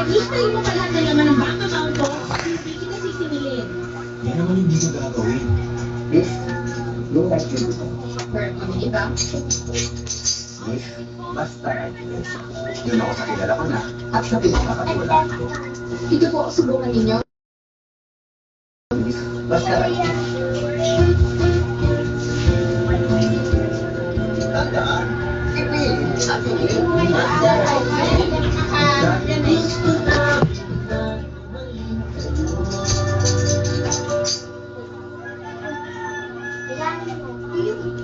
Gustuin mo pa lahat ng laman ng bank account ko, hindi kita sisingilin. Yan naman hindi ko gagawin. Miss, yung question ko. Pero kami iba, Miss, basta Miss. Yun ako sa kilala ko na at sa pinagkakatiwalaan ko. ito po, subukan ninyo. Miss, basta tandaan, ipili at hindi.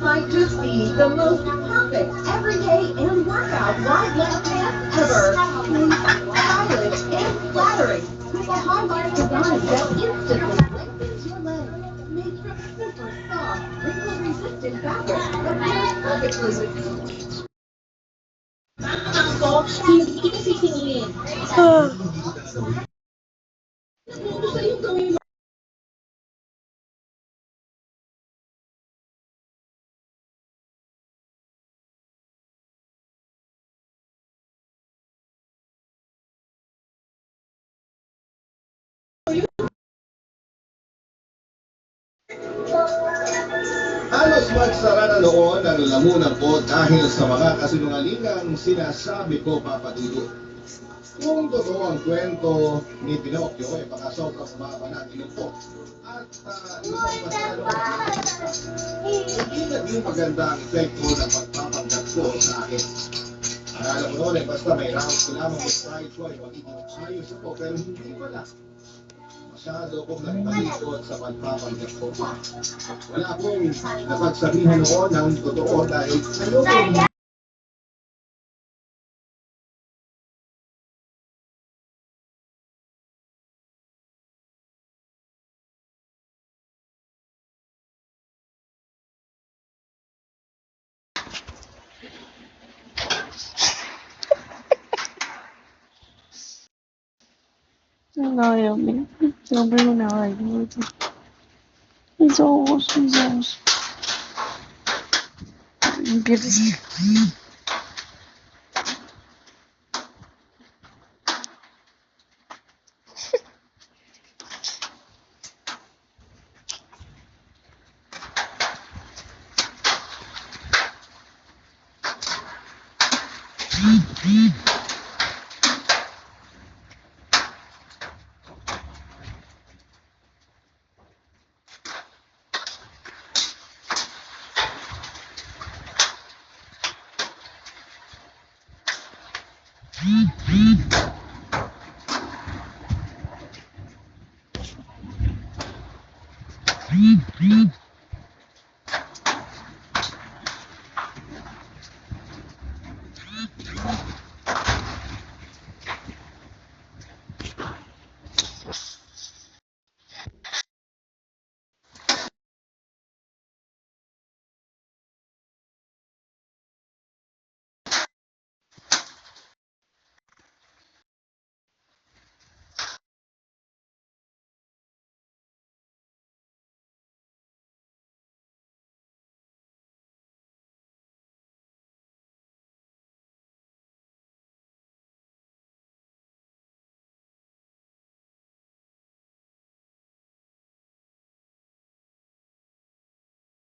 Might just be the most perfect everyday and workout wide leg pants ever. Stylish and flattering with a high-rise design that instantly lengthens your legs. Made from super soft, wrinkle-resistant fabric that pairs perfectly with Bank account ko, hindi kita sisingilin. Hindi ko gagawin. Gusto yung gawin mo. Halos magsara na noon ang lamunan ko dahil sa mga kasinungalingang sinasabi ko, Papa Dudu. Kung totoo ang kwento ni Pinocchio, baka sobrang baba natin ito. At isang hindi naging maganda ang epekto ng pagpapanggap ko sa akin. Akala ko noon basta may round ko lamang sa pride ko, magiging ayos ako, pero hindi pala. Masyado akong nagpalikot sa pagpapanggap ko. Wala akong napagsabihan noon ng totoo dahil ayoko Gaya mo. Sobrang mo na kayo. It's almost. Ang bilis.